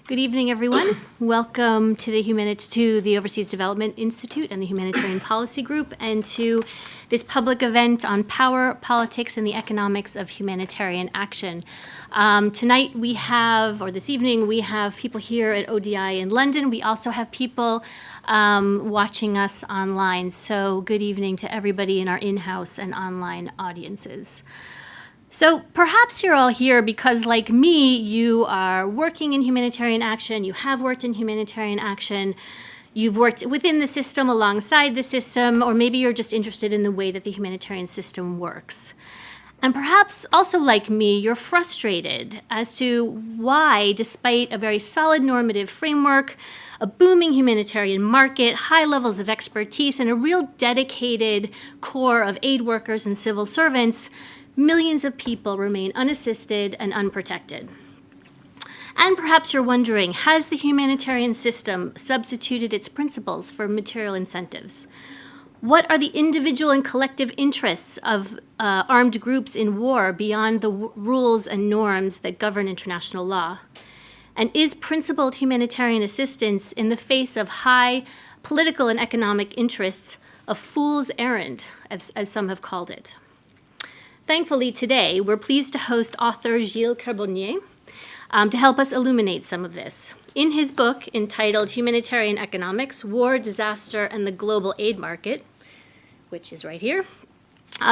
Good evening, everyone. Welcome to the Overseas Development Institute and the Humanitarian Policy Group, and to this public event on power, politics, and the economics of humanitarian action. Tonight we have, or this evening, we have people here at ODI in London. We also have people watching us online. So good evening to everybody in our in-house and online audiences. So perhaps you're all here because, like me, you are working in humanitarian action, you have worked in humanitarian action, you've worked within the system, alongside the system, or maybe you're just interested in the way that the humanitarian system works. And perhaps also, like me, you're frustrated as to why, despite a very solid normative framework, a booming humanitarian market, high levels of expertise, and a real dedicated core of aid workers and civil servants, millions of people remain unassisted and unprotected. And perhaps you're wondering, has the humanitarian system substituted its principles for material incentives? What are the individual and collective interests of armed groups in war beyond the rules and norms that govern international law? And is principled humanitarian assistance, in the face of high political and economic interests, a fool's errand, as some have called it? Thankfully, today, we're pleased to host author Gilles Carbonnier to help us illuminate some of this. In his book entitled Humanitarian Economics, War, Disaster, and the Global Aid Market, which is right here,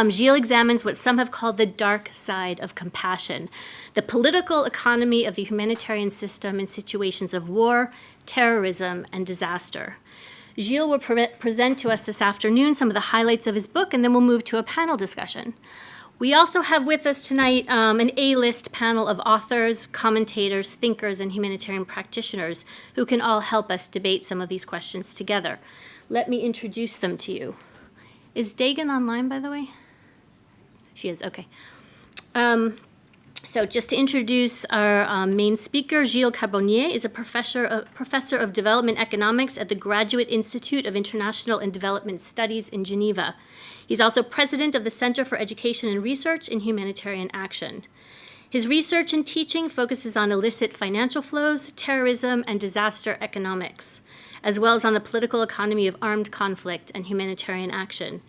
Gilles examines what some have called the dark side of compassion, the political economy of the humanitarian system in situations of war, terrorism, and disaster. Gilles will present to us this afternoon some of the highlights of his book, and then we'll move to a panel discussion. We also have with us tonight an A-list panel of authors, commentators, thinkers, and humanitarian practitioners who can all help us debate some of these questions together. Let me introduce them to you. Is Dagan online, by the way? She is, okay. So just to introduce our main speaker, Gilles Carbonnier is a professor of development economics at the Graduate Institute of International and Development Studies in Geneva. He's also president of the Center for Education and Research in Humanitarian Action. His research and teaching focuses on illicit financial flows, terrorism, and disaster economics, as well as on the political economy of armed conflict and humanitarian action.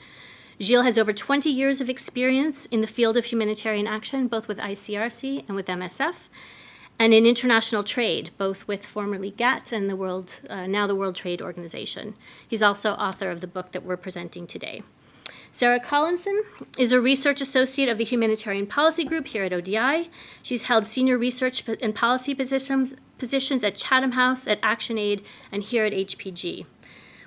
Gilles has over 20 years of experience in the field of humanitarian action, both with ICRC and with MSF, and in international trade, both with formerly GATT and now the World Trade Organization. He's also author of the book that we're presenting today. Sarah Collinson is a research associate of the Humanitarian Policy Group here at ODI. She's held senior research and policy positions at Chatham House, at ActionAid, and here at HPG.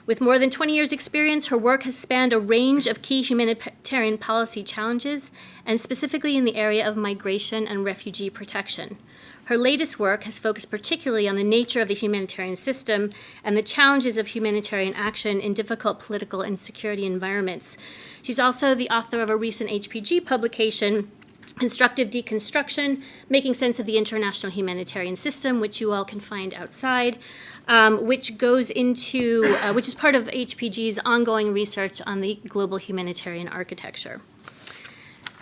With more than 20 years' experience, her work has spanned a range of key humanitarian policy challenges, and specifically in the area of migration and refugee protection. Her latest work has focused particularly on the nature of the humanitarian system and the challenges of humanitarian action in difficult political and security environments. She's also the author of a recent HPG publication, Constructive Deconstruction, Making Sense of the International Humanitarian System, which you all can find outside, which is part of HPG's ongoing research on the global humanitarian architecture.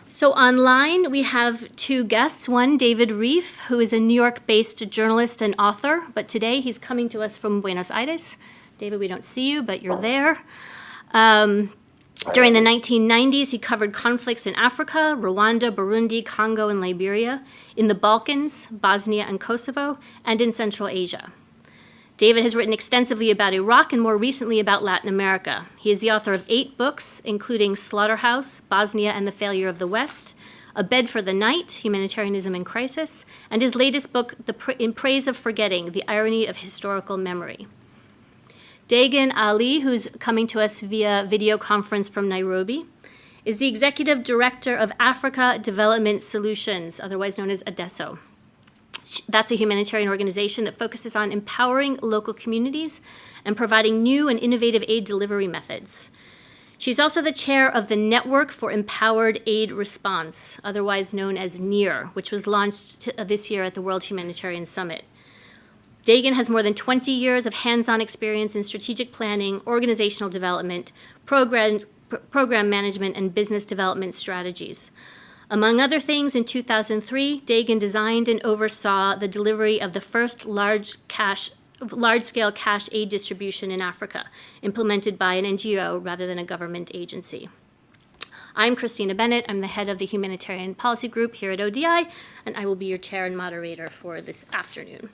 So online, we have two guests. One, David Reef, who is a New York-based journalist and author, but today he's coming to us from Buenos Aires. David, we don't see you, but you're there. During the 1990s, he covered conflicts in Africa, Rwanda, Burundi, Congo, and Liberia, in the Balkans, Bosnia and Kosovo, and in Central Asia. David has written extensively about Iraq and more recently about Latin America. He is the author of 8 books, including Slaughterhouse, Bosnia and the Failure of the West, A Bed for the Night, Humanitarianism in Crisis, and his latest book, In Praise of Forgetting, The Irony of Historical Memory. Dagan Ali, who's coming to us via video conference from Nairobi, is the executive director of Africa Development Solutions, otherwise known as ADESO. That's a humanitarian organization that focuses on empowering local communities and providing new and innovative aid delivery methods. She's also the chair of the Network for Empowered Aid Response, otherwise known as NEAR, which was launched this year at the World Humanitarian Summit. Dagan has more than 20 years of hands-on experience in strategic planning, organizational development, program management, and business development strategies. Among other things, in 2003, Dagan designed and oversaw the delivery of the first large-scale cash aid distribution in Africa, implemented by an NGO rather than a government agency. I'm Christina Bennett. I'm the head of the Humanitarian Policy Group here at ODI, and I will be your chair and moderator for this afternoon.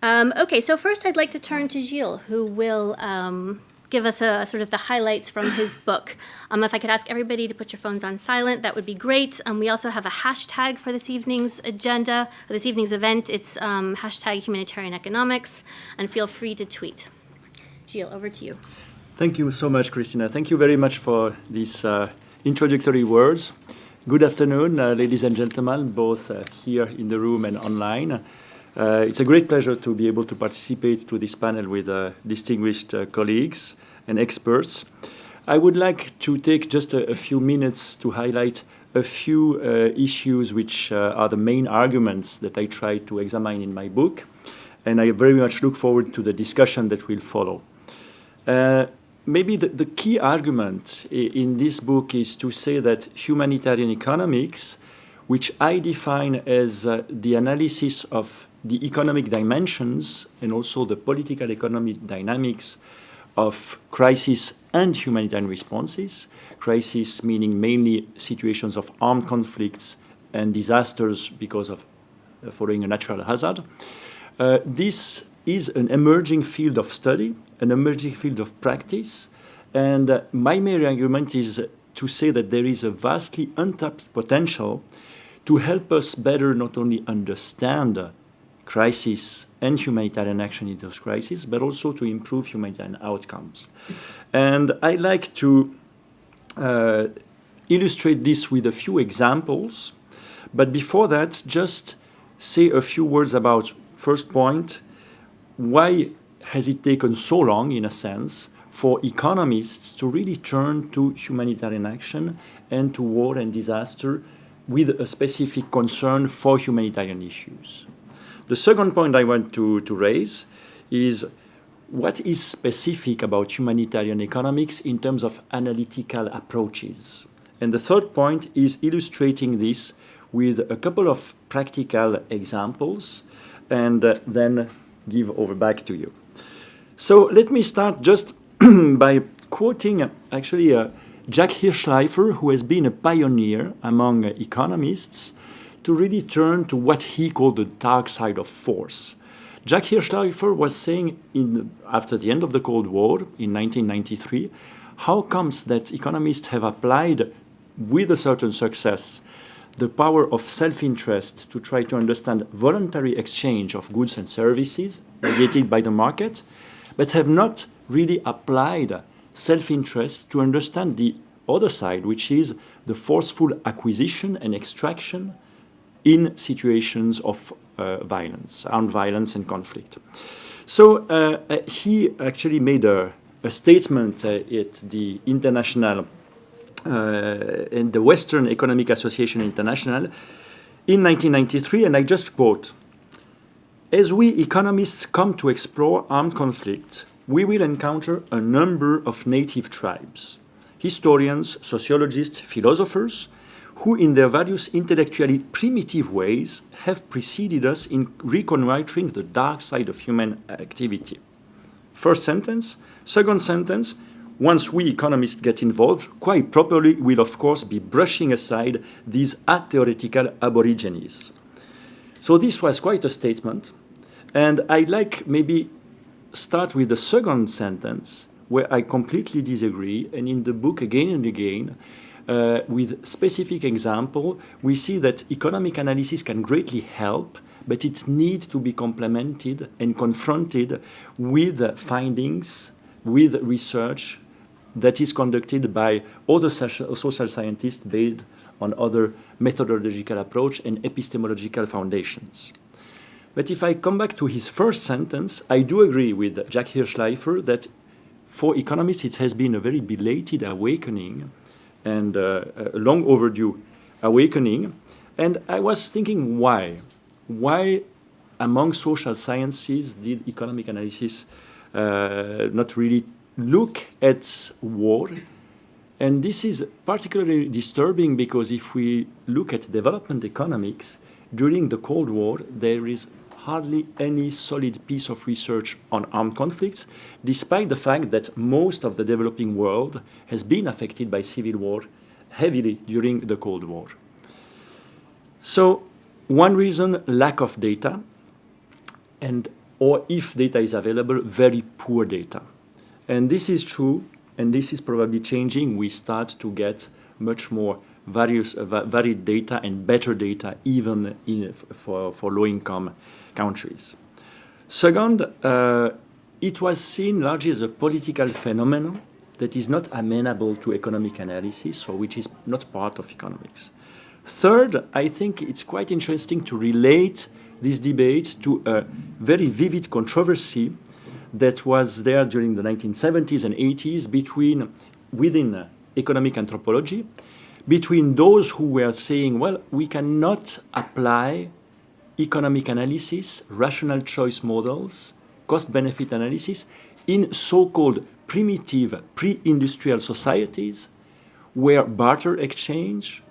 Okay, so first I'd like to turn to Gilles, who will give us a sort of the highlights from his book. If I could ask everybody to put your phones on silent, that would be great. We also have a hashtag for this evening's agenda, or this evening's event. It's hashtag humanitarian economics, and feel free to tweet. Gilles, over to you. Thank you so much, Christina. Thank you very much for these introductory words. Good afternoon, ladies and gentlemen, both here in the room and online. It's a great pleasure to be able to participate to this panel with distinguished colleagues and experts. I would like to take just a few minutes to highlight a few issues which are the main arguments that I try to examine in my book, and I very much look forward to the discussion that will follow. Maybe the key argument in this book is to say that humanitarian economics, which I define as the analysis of the economic dimensions and also the political economic dynamics of crisis and humanitarian responses. Crisis meaning mainly situations of armed conflicts and disasters because of following a natural hazard. This is an emerging field of study, an emerging field of practice, and my main argument is to say that there is a vastly untapped potential to help us better not only understand crisis and humanitarian action in those crises, but also to improve humanitarian outcomes. And I like to illustrate this with a few examples. But before that, just say a few words about, first point, why has it taken so long, in a sense, for economists to really turn to humanitarian action and to war and disaster with a specific concern for humanitarian issues? The second point I want to raise is what is specific about humanitarian economics in terms of analytical approaches. And the third point is illustrating this with a couple of practical examples and then give over back to you. So let me start just by quoting actually Jack Hirschleifer, who has been a pioneer among economists to really turn to what he called the dark side of force. Jack Hirschleifer was saying after the end of the Cold War in 1993, how comes that economists have applied with a certain success the power of self-interest to try to understand voluntary exchange of goods and services mediated by the market, but have not really applied self-interest to understand the other side, which is the forceful acquisition and extraction in situations of violence, armed violence and conflict. So he actually made a statement at the international, in the Western Economic Association International in 1993, and I just quote, "As we economists come to explore armed conflict, we will encounter a number of native tribes, historians, sociologists, philosophers, who in their various intellectually primitive ways have preceded us in reconnoitering the dark side of human activity." First sentence. Second sentence, once we economists get involved, quite properly we'll of course be brushing aside these atheoretical aborigines. So this was quite a statement, and I'd like maybe start with the second sentence, where I completely disagree, and in the book again and again, with specific example, we see that economic analysis can greatly help, but it needs to be complemented and confronted with findings, with research that is conducted by other social scientists based on other methodological approach and epistemological foundations. But if I come back to his first sentence, I do agree with Jack Hirschleifer that for economists it has been a very belated awakening and a long overdue awakening. And I was thinking, why? Why among social sciences did economic analysis not really look at war And this is particularly disturbing because if we look at development economics, during the Cold War, there is hardly any solid piece of research on armed conflicts, despite the fact that most of the developing world has been affected by civil war heavily during the Cold War. So one reason, lack of data, and or if data is available, very poor data. And this is true, and this is probably changing. We start to get much more varied data and better data even for low-income countries. Second, it was seen largely as a political phenomenon that is not amenable to economic analysis, or which is not part of economics. Third, I think it's quite interesting to relate this debate to a very vivid controversy that was there during the 1970s and 80s within economic anthropology, between those who were saying, well, we cannot apply economic analysis, rational choice models, cost-benefit analysis in so-called primitive pre-industrial societies where barter exchange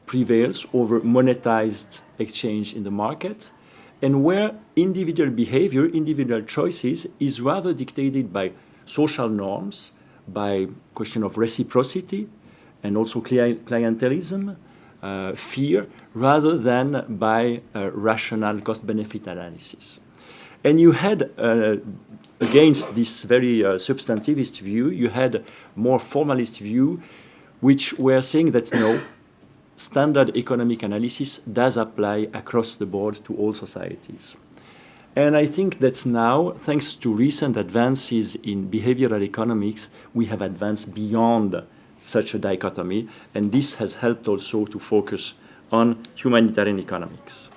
prevails over monetized exchange in the market, and where individual behavior, individual choices is rather dictated by social norms, by question of reciprocity, and also clientelism, fear, rather than by rational cost-benefit analysis. And you had, against this very substantivist view, you had more formalist view, which were saying that no, standard economic analysis does apply across the board to all societies. And I think that now, thanks to recent advances in behavioral economics, we have advanced beyond such a dichotomy, and this has helped also to focus on humanitarian economics.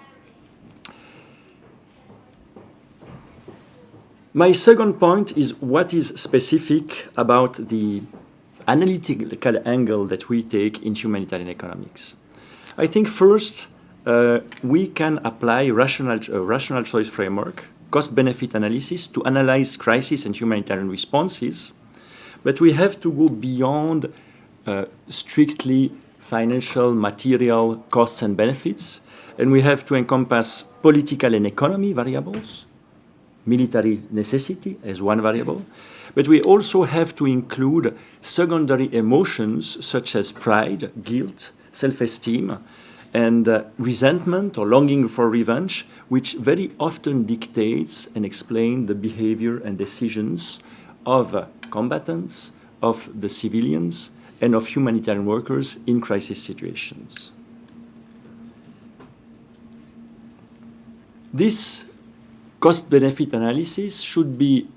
My second point is what is specific about the analytical angle that we take in humanitarian economics. I think first, we can apply rational choice framework, cost-benefit analysis to analyze crisis and humanitarian responses, but we have to go beyond strictly financial, material costs and benefits, and we have to encompass political and economy variables, military necessity as one variable, but we also have to include secondary emotions such as pride, guilt, self-esteem, and resentment or longing for revenge, which very often dictates and explains the behavior and decisions of combatants, of the civilians, and of humanitarian workers in crisis situations. This cost-benefit analysis should be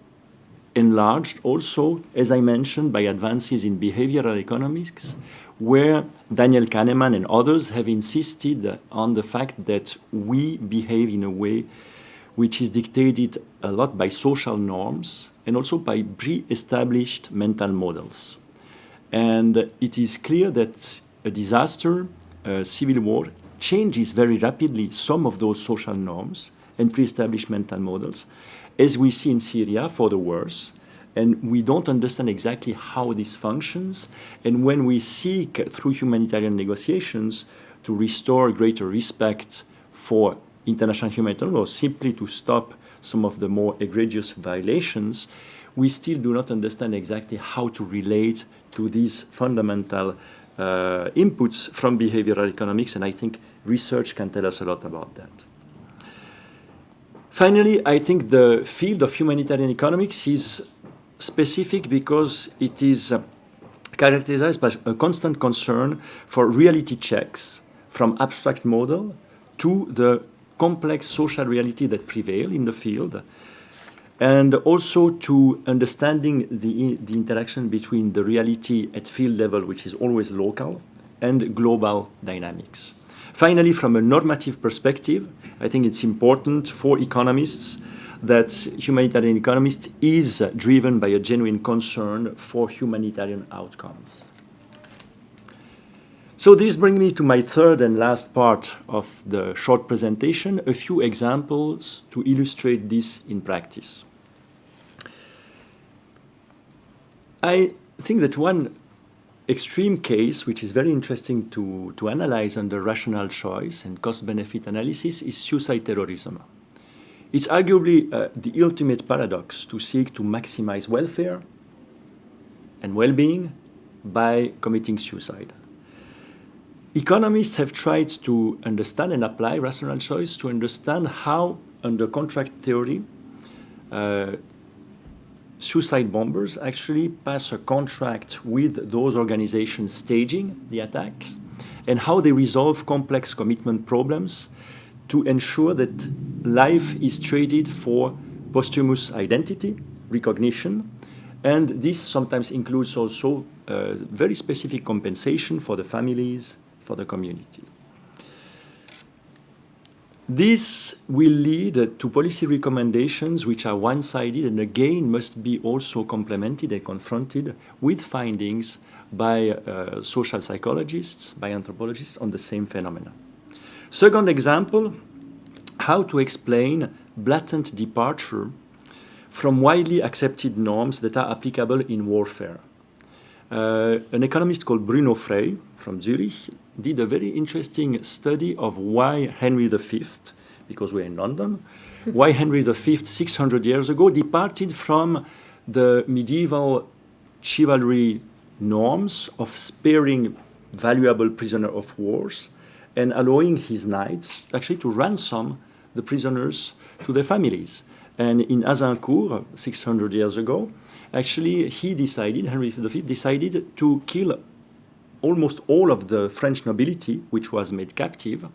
enlarged also, as I mentioned, by advances in behavioral economics, where Daniel Kahneman and others have insisted on the fact that we behave in a way which is dictated a lot by social norms and also by pre-established mental models. And it is clear that a disaster, a civil war, changes very rapidly some of those social norms and pre-established mental models, as we see in Syria for the worse. And we don't understand exactly how this functions. And when we seek, through humanitarian negotiations, to restore greater respect for international humanitarian law, simply to stop some of the more egregious violations, we still do not understand exactly how to relate to these fundamental inputs from behavioral economics. And I think research can tell us a lot about that. Finally, I think the field of humanitarian economics is specific because it is characterized by a constant concern for reality checks from abstract model to the complex social reality that prevail in the field, and also to understanding the interaction between the reality at field level, which is always local, and global dynamics. Finally, from a normative perspective, I think it's important for economists that humanitarian economist is driven by a genuine concern for humanitarian outcomes. So this brings me to my third and last part of the short presentation, a few examples to illustrate this in practice. I think that one extreme case, which is very interesting to analyze under rational choice and cost-benefit analysis, is suicide terrorism. It's arguably the ultimate paradox to seek to maximize welfare and well-being by committing suicide. Economists have tried to understand and apply rational choice to understand how, under contract theory, suicide bombers actually pass a contract with those organizations staging the attacks, and how they resolve complex commitment problems to ensure that life is traded for posthumous identity, recognition, and this sometimes includes also very specific compensation for the families, for the community. This will lead to policy recommendations which are one-sided and again must be also complemented and confronted with findings by social psychologists, by anthropologists on the same phenomena. Second example, how to explain blatant departure from widely accepted norms that are applicable in warfare. An economist called Bruno Frey from Zurich did a very interesting study of why Henry V, because we're in London, why Henry V, 600 years ago, departed from the medieval chivalry norms of sparing valuable prisoner of wars and allowing his knights actually to ransom the prisoners to their families. And in Azincourt, 600 years ago, actually Henry V decided to kill almost all of the French nobility, which was made captive.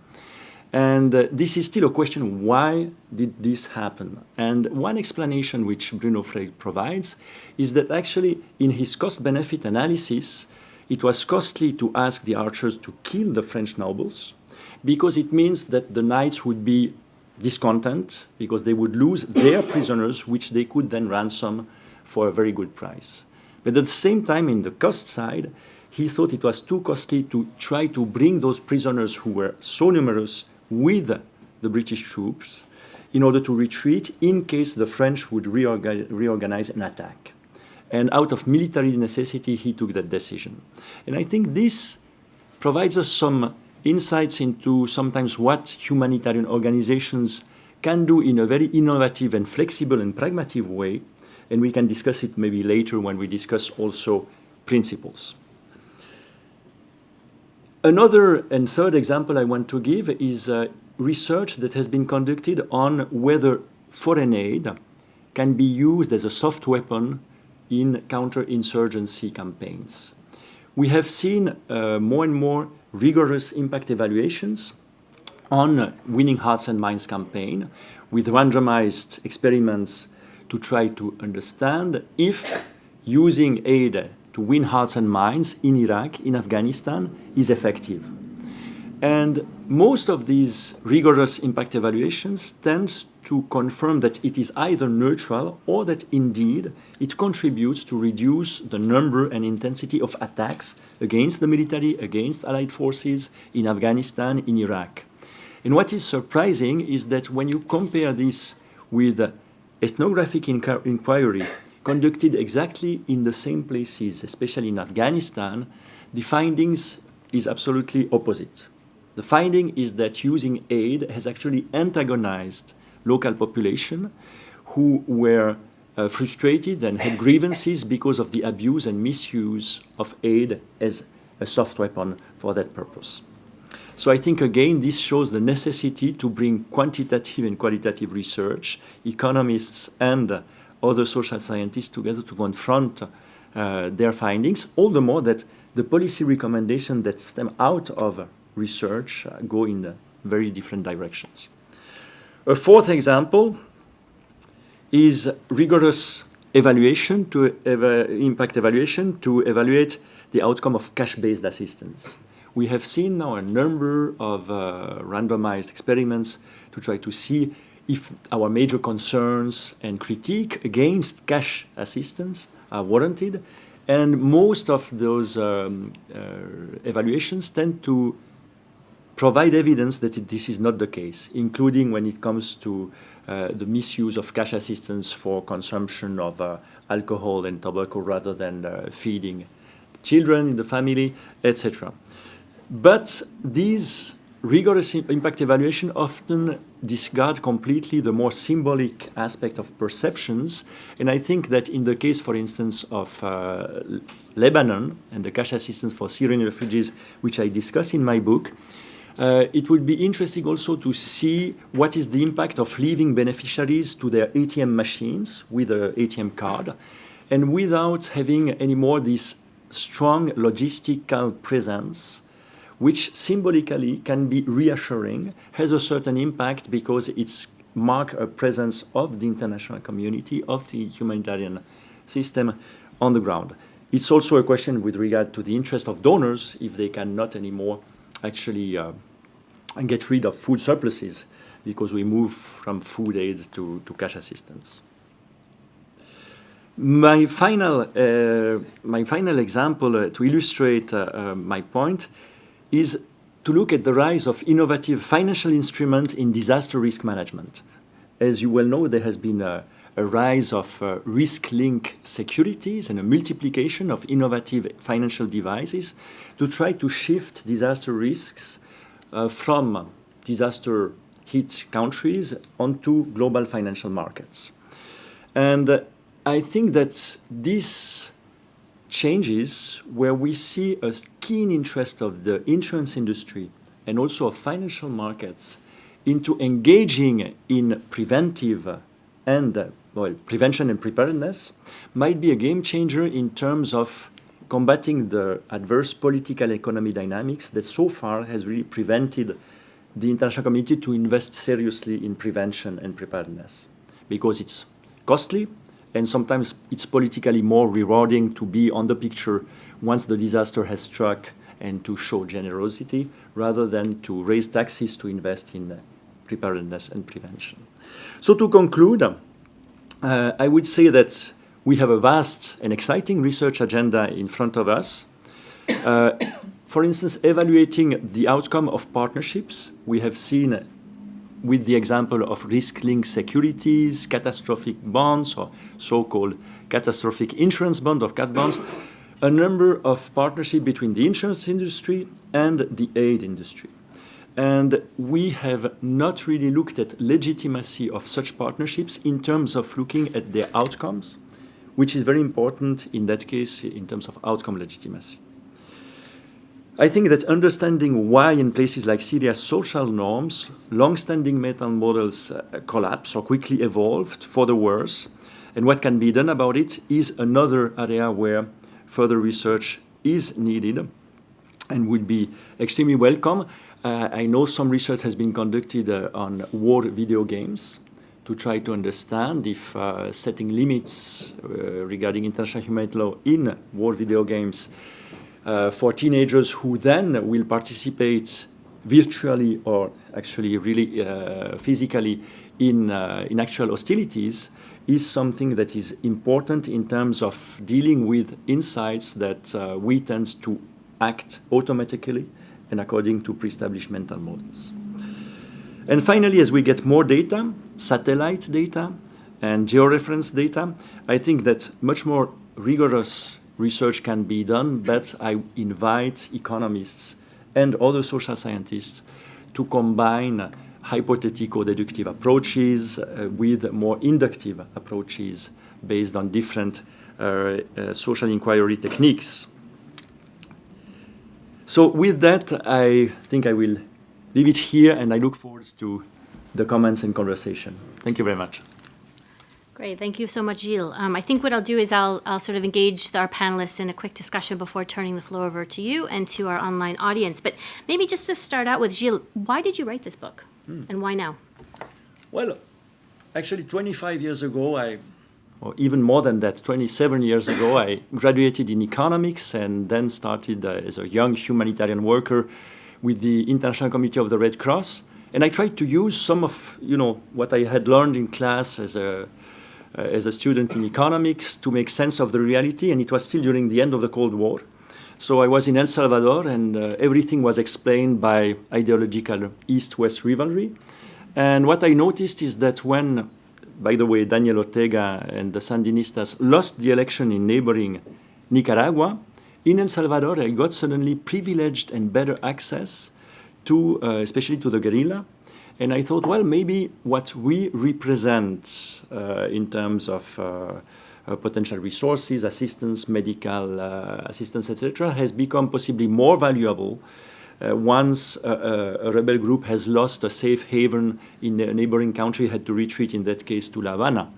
And this is still a question, why did this happen? And one explanation which Bruno Frey provides is that actually in his cost-benefit analysis, it was costly to ask the archers to kill the French nobles because it means that the knights would be discontent because they would lose their prisoners, which they could then ransom for a very good price. But at the same time, in the cost side, he thought it was too costly to try to bring those prisoners who were so numerous with the British troops in order to retreat in case the French would reorganize an attack. And out of military necessity, he took that decision. And I think this provides us some insights into sometimes what humanitarian organizations can do in a very innovative and flexible and pragmatic way. And we can discuss it maybe later when we discuss also principles. Another and third example I want to give is research that has been conducted on whether foreign aid can be used as a soft weapon in counterinsurgency campaigns. We have seen more and more rigorous impact evaluations on Winning Hearts and Minds campaign with randomized experiments to try to understand if using aid to win hearts and minds in Iraq, in Afghanistan, is effective. And most of these rigorous impact evaluations tend to confirm that it is either neutral or that indeed it contributes to reduce the number and intensity of attacks against the military, against allied forces in Afghanistan, in Iraq. And what is surprising is that when you compare this with ethnographic inquiry conducted exactly in the same places, especially in Afghanistan, the findings is absolutely opposite. The finding is that using aid has actually antagonized local population who were frustrated and had grievances because of the abuse and misuse of aid as a soft weapon for that purpose. So I think, again, this shows the necessity to bring quantitative and qualitative research, economists and other social scientists together to confront their findings, all the more that the policy recommendations that stem out of research go in very different directions. A fourth example is rigorous evaluation impact evaluation to evaluate the outcome of cash-based assistance. We have seen now a number of randomized experiments to try to see if our major concerns and critique against cash assistance are warranted. And most of those evaluations tend to provide evidence that this is not the case, including when it comes to the misuse of cash assistance for consumption of alcohol and tobacco rather than feeding children in the family, etc. But these rigorous impact evaluation often discard completely the more symbolic aspect of perceptions. And I think that in the case, for instance, of Lebanon and the cash assistance for Syrian refugees, which I discuss in my book, it would be interesting also to see what is the impact of leaving beneficiaries to their ATM machines with an ATM card, and without having anymore this strong logistical presence, which symbolically can be reassuring, has a certain impact because it's mark a presence of the international community, of the humanitarian system on the ground. It's also a question with regard to the interest of donors if they cannot anymore actually get rid of food surpluses because we move from food aid to cash assistance. My final example to illustrate my point is to look at the rise of innovative financial instruments in disaster risk management. As you well know, there has been a rise of risk-linked securities and a multiplication of innovative financial devices to try to shift disaster risks from disaster-hit countries onto global financial markets. And I think that this changes where we see a keen interest of the insurance industry and also of financial markets into engaging in preventive and prevention and preparedness might be a game changer in terms of combating the adverse political economy dynamics that so far has really prevented the international community to invest seriously in prevention and preparedness because it's costly. And sometimes it's politically more rewarding to be on the picture once the disaster has struck and to show generosity rather than to raise taxes to invest in preparedness and prevention. So to conclude, I would say that we have a vast and exciting research agenda in front of us. For instance, evaluating the outcome of partnerships, we have seen with the example of risk-linked securities, catastrophic bonds, or so-called catastrophic insurance bond of CAT bonds, a number of partnerships between the insurance industry and the aid industry. And we have not really looked at legitimacy of such partnerships in terms of looking at their outcomes, which is very important in that case in terms of outcome legitimacy. I think that understanding why in places like Syria social norms, long-standing meta models collapse or quickly evolved for the worse, and what can be done about it is another area where further research is needed and would be extremely welcome. I know some research has been conducted on war video games to try to understand if setting limits regarding international humanitarian law in war video games for teenagers who then will participate virtually or actually really physically in actual hostilities is something that is important in terms of dealing with insights that we tend to act automatically and according to pre-established mental models. And finally, as we get more data, satellite data and georeference data, I think that much more rigorous research can be done, but I invite economists and other social scientists to combine hypothetical-deductive approaches with more inductive approaches based on different social inquiry techniques. So with that, I think I will leave it here, and I look forward to the comments and conversation. Thank you very much. Great, thank you so much, Gilles. I think what I'll do is I'll sort of engage our panelists in a quick discussion before turning the floor over to you and to our online audience. But maybe just to start out with, Gilles, why did you write this book, and why now? Well, actually 25 years ago, or even more than that, 27 years ago, I graduated in economics and then started as a young humanitarian worker with the International Committee of the Red Cross. And I tried to use some of what I had learned in class as a student in economics to make sense of the reality, and it was still during the end of the Cold War. So I was in El Salvador, and everything was explained by ideological East-West rivalry. And what I noticed is that when, by the way, Daniel Ortega and the Sandinistas lost the election in neighboring Nicaragua, In El Salvador, I got suddenly privileged and better access to, especially to the guerrilla. And I thought, well, maybe what we represent in terms of potential resources, assistance, medical assistance, etc., has become possibly more valuable once a rebel group has lost a safe haven in a neighboring country, had to retreat, in that case, to La Habana.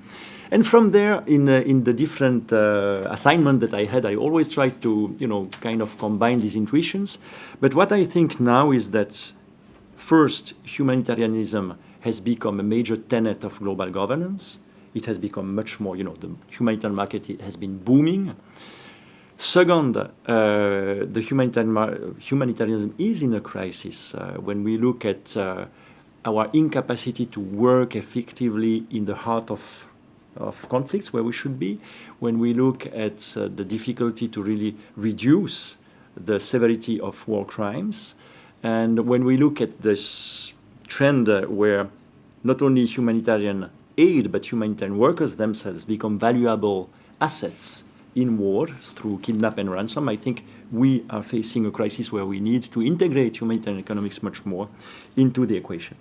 And from there, in the different assignment that I had, I always tried to, kind of combine these intuitions. But what I think now is that, first, humanitarianism has become a major tenet of global governance. It has become much more, the humanitarian market has been booming. Second, the humanitarianism is in a crisis. When we look at our incapacity to work effectively in the heart of conflicts where we should be, when we look at the difficulty to really reduce the severity of war crimes, and when we look at this trend where not only humanitarian aid but humanitarian workers themselves become valuable assets in war through kidnap and ransom, I think we are facing a crisis where we need to integrate humanitarian economics much more into the equation.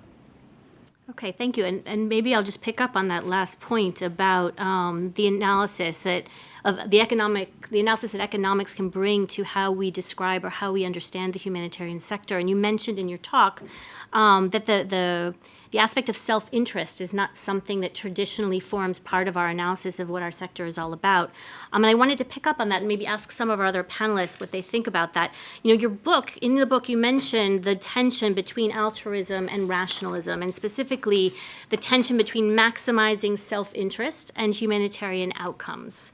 Okay, thank you. And maybe I'll just pick up on that last point about the analysis that economics can bring to how we describe or how we understand the humanitarian sector. And you mentioned in your talk that the aspect of self-interest is not something that traditionally forms part of our analysis of what our sector is all about. And I wanted to pick up on that and maybe ask some of our other panelists what they think about that. In the book, you mentioned the tension between altruism and rationalism, and specifically the tension between maximizing self-interest and humanitarian outcomes.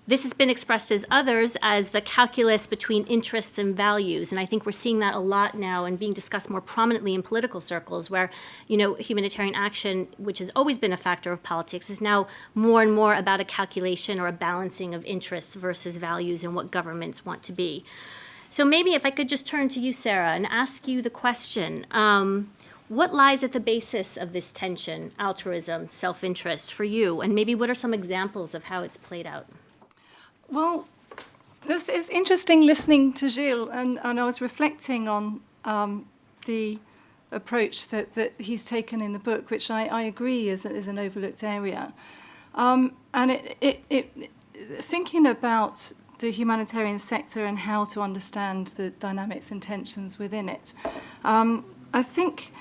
This has been expressed as others as the calculus between interests and values, and I think we're seeing that a lot now and being discussed more prominently in political circles where, humanitarian action, which has always been a factor of politics, is now more and more about a calculation or a balancing of interests versus values and what governments want to be. So maybe if I could just turn to you, Sarah, and ask you the question, what lies at the basis of this tension, altruism, self-interest, for you? And maybe what are some examples of how it's played out? Well, it's interesting listening to Gilles, and I was reflecting on the approach that he's taken in the book, which I agree is an overlooked area. And thinking about the humanitarian sector and how to understand the dynamics and tensions within it, I think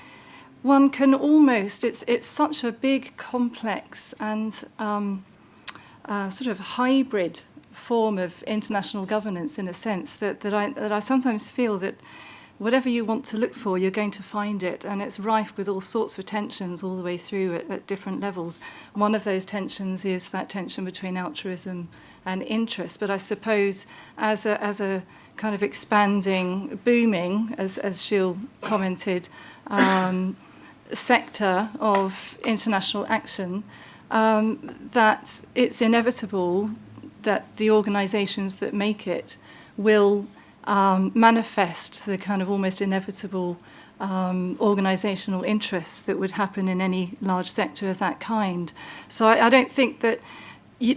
one can almost, it's such a big, complex and sort of hybrid form of international governance, in a sense, that I sometimes feel that whatever you want to look for, you're going to find it, and it's rife with all sorts of tensions all the way through at different levels. One of those tensions is that tension between altruism and interest, but I suppose as a kind of expanding, booming, as Gilles commented, sector of international action, that it's inevitable that the organisations that make it will manifest the kind of almost inevitable organisational interests that would happen in any large sector of that kind. So I don't think that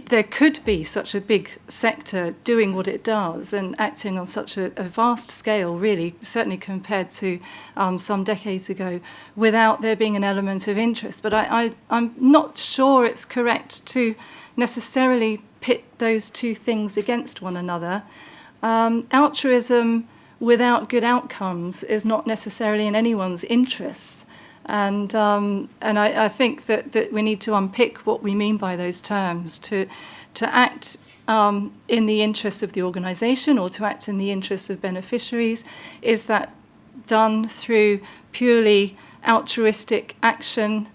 there could be such a big sector doing what it does and acting on such a vast scale, really, certainly compared to some decades ago, without there being an element of interest. But I'm not sure it's correct to necessarily pit those two things against one another. Altruism without good outcomes is not necessarily in anyone's interests. And I think that we need to unpick what we mean by those terms, to act in the interests of the organisation or to act in the interests of beneficiaries. Is that done through purely altruistic action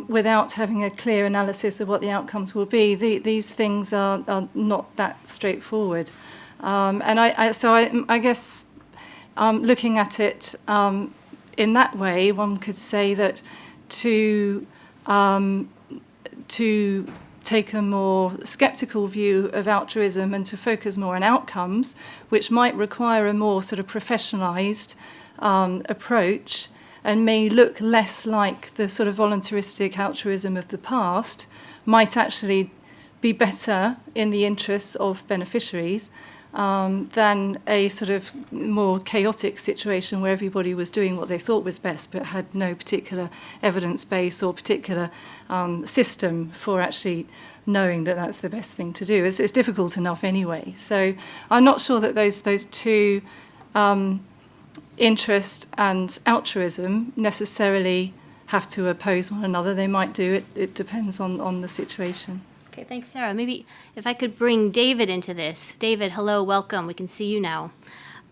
without having a clear analysis of what the outcomes will be? These things are not that straightforward. And I guess looking at it in that way, one could say that to take a more sceptical view of altruism and to focus more on outcomes, which might require a more sort of professionalised approach and may look less like the sort of voluntaristic altruism of the past, might actually be better in the interests of beneficiaries. than a sort of more chaotic situation where everybody was doing what they thought was best but had no particular evidence base or particular system for actually knowing that that's the best thing to do. It's difficult enough anyway. So I'm not sure that those two, interest and altruism, necessarily have to oppose one another. They might do. It depends on the situation. Okay, thanks, Sarah. Maybe if I could bring David into this. David, hello, welcome. We can see you now.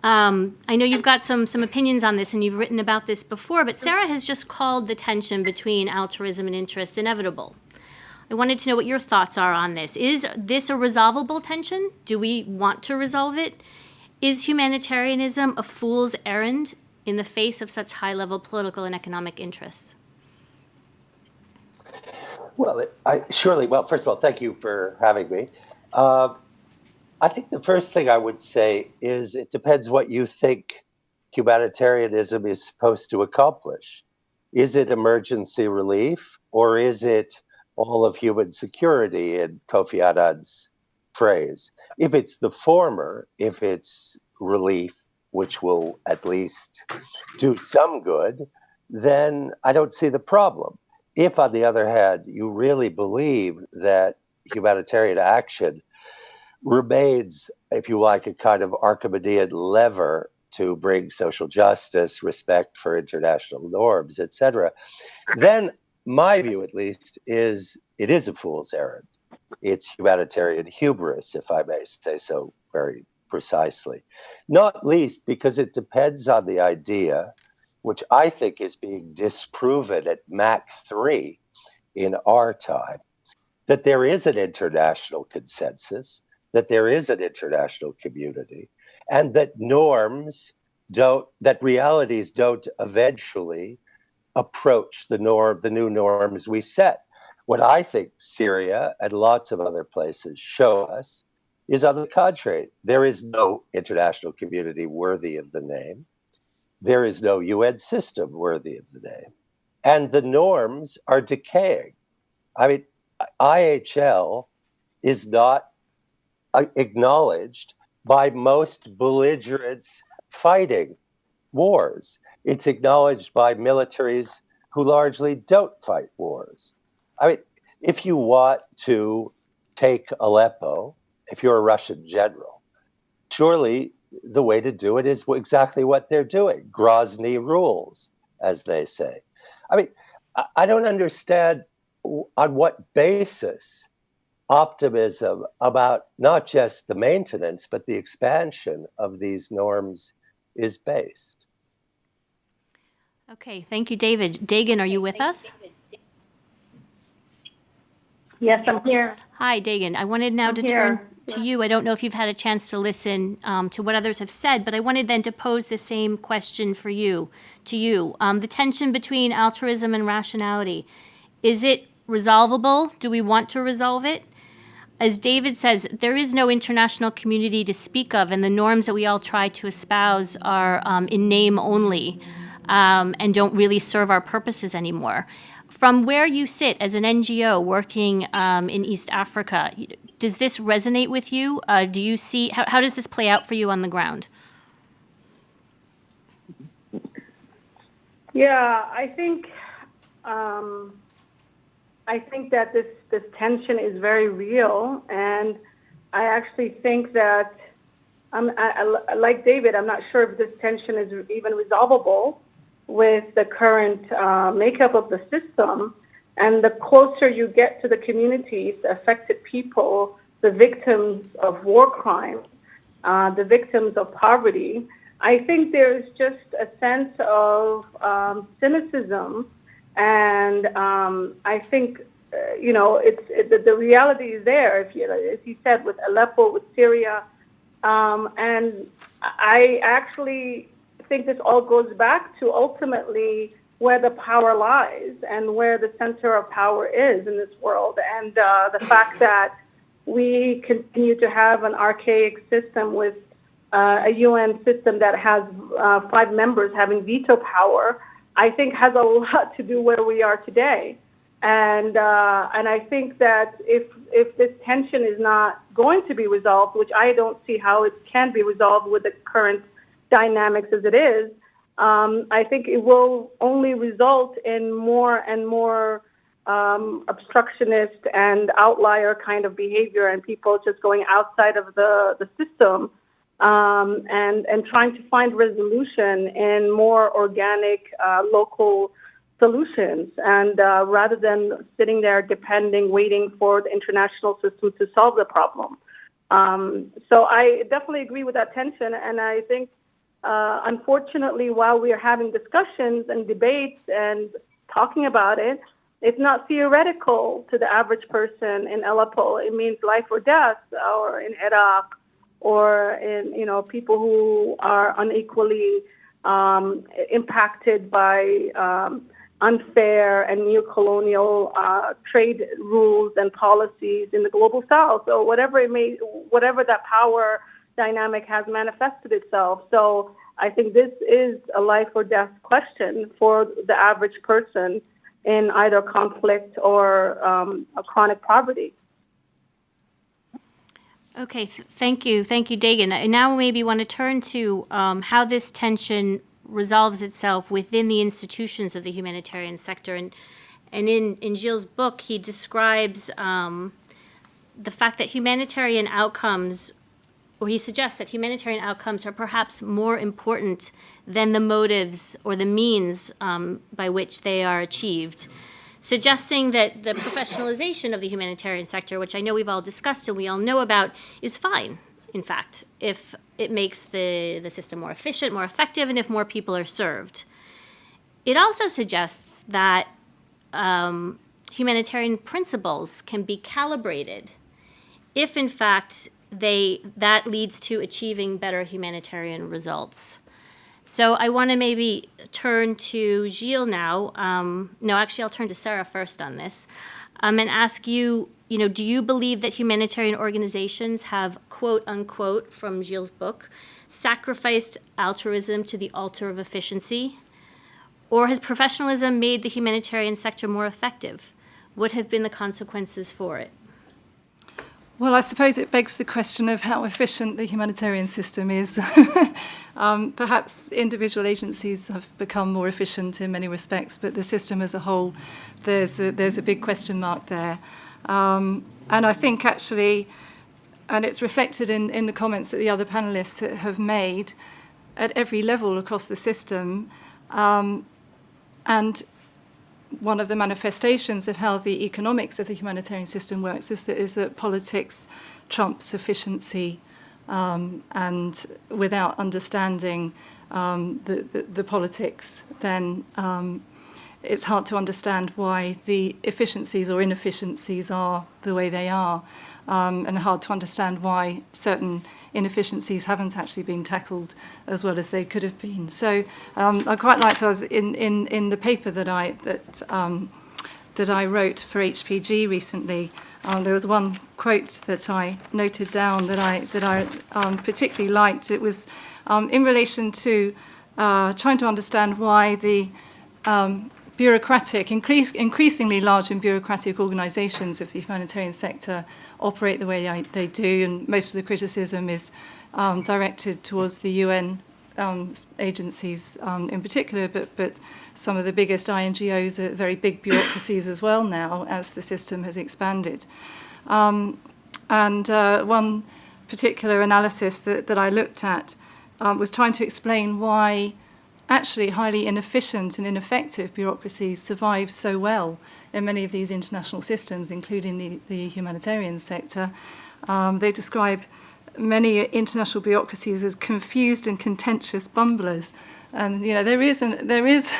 I know you've got some opinions on this and you've written about this before, but Sarah has just called the tension between altruism and interest inevitable. I wanted to know what your thoughts are on this. Is this a resolvable tension? Do we want to resolve it? Is humanitarianism a fool's errand in the face of such high-level political and economic interests? Well, well, first of all, thank you for having me. I think the first thing I would say is it depends what you think humanitarianism is supposed to accomplish. Is it emergency relief, or is it all of human security, in Kofi Annan's phrase? If it's the former, if it's relief, which will at least do some good, then I don't see the problem. If, on the other hand, you really believe that humanitarian action remains, if you like, a kind of Archimedean lever to bring social justice, respect for international norms, etc., then my view, at least, is it is a fool's errand. It's humanitarian hubris, if I may say so very precisely. Not least because it depends on the idea, which I think is being disproven at Mach 3 in our time, that there is an international consensus, that there is an international community, and that realities don't eventually approach the new norms we set. What I think Syria and lots of other places show us is, on the contrary, there is no international community worthy of the name. There is no UN system worthy of the name. And the norms are decaying. I mean, IHL is not acknowledged by most belligerents fighting wars. It's acknowledged by militaries who largely don't fight wars. I mean, if you want to take Aleppo, if you're a Russian general, surely the way to do it is exactly what they're doing. Grozny rules, as they say. I mean, I don't understand on what basis optimism about not just the maintenance, but the expansion of these norms is based. Okay, thank you, David. Dagan, are you with us? Yes, I'm here. Hi, Dagan. I wanted now to turn to you. I don't know if you've had a chance to listen to what others have said, but I wanted then to pose the same question to you. The tension between altruism and rationality, is it resolvable? Do we want to resolve it? As David says, there is no international community to speak of, and the norms that we all try to espouse are in name only and don't really serve our purposes anymore. From where you sit as an NGO working in East Africa, does this resonate with you? Do you see, how does this play out for you on the ground? Yeah, I think that this tension is very real, and I actually think that like David, I'm not sure if this tension is even resolvable with the current makeup of the system. And the closer you get to the communities, the affected people, the victims of war crimes, the victims of poverty, I think there's just a sense of cynicism. And I think, the reality is there, as you said, with Aleppo, with Syria. And I actually think this all goes back to ultimately where the power lies and where the center of power is in this world. And the fact that we continue to have an archaic system with a UN system that has 5 members having veto power, I think has a lot to do where we are today. And I think that if this tension is not going to be resolved, which I don't see how it can be resolved with the current dynamics as it is, I think it will only result in more and more obstructionist and outlier kind of behavior, and people just going outside of the system and trying to find resolution in more organic, local solutions, and rather than sitting there waiting for the international system to solve the problem. So I definitely agree with that tension, and I think, unfortunately, while we are having discussions and debates and talking about it, it's not theoretical to the average person in Aleppo. It means life or death, or in Iraq, or in people who are unequally impacted by unfair and neo-colonial trade rules and policies in the global South, or whatever that power dynamic has manifested itself. So I think this is a life or death question for the average person in either conflict or a chronic poverty. Okay, thank you, Dagan. And now maybe want to turn to how this tension resolves itself within the institutions of the humanitarian sector. And in Gilles' book, he describes the fact that humanitarian outcomes, or he suggests that humanitarian outcomes are perhaps more important than the motives or the means by which they are achieved, suggesting that the professionalization of the humanitarian sector, which I know we've all discussed and we all know about, is fine, in fact, if it makes the system more efficient, more effective, and if more people are served. It also suggests that humanitarian principles can be calibrated if, in fact, that leads to achieving better humanitarian results. So I want to maybe turn to Gilles now. No, actually, I'll turn to Sarah first on this, and ask you, do you believe that humanitarian organizations have, quote unquote, from Gilles' book, sacrificed altruism to the altar of efficiency? Or has professionalism made the humanitarian sector more effective? What have been the consequences for it? Well, I suppose it begs the question of how efficient the humanitarian system is. Perhaps individual agencies have become more efficient in many respects, but the system as a whole, there's a big question mark there. And I think actually, and it's reflected in the comments that the other panelists have made, at every level across the system, and one of the manifestations of how the economics of the humanitarian system works is that politics trumps efficiency, and without understanding the politics, then it's hard to understand why the efficiencies or inefficiencies are the way they are, and hard to understand why certain inefficiencies haven't actually been tackled as well as they could have been. So I quite liked, I was in the paper that I wrote for HPG recently. There was one quote that I noted down that I particularly liked. It was in relation to trying to understand why the increasingly large and bureaucratic organisations of the humanitarian sector operate the way they do, and most of the criticism is directed towards the UN agencies in particular, but some of the biggest INGOs are very big bureaucracies as well now as the system has expanded. And one particular analysis that I looked at was trying to explain why actually highly inefficient and ineffective bureaucracies survive so well in many of these international systems, including the humanitarian sector. They describe many international bureaucracies as confused and contentious bumblers. And there is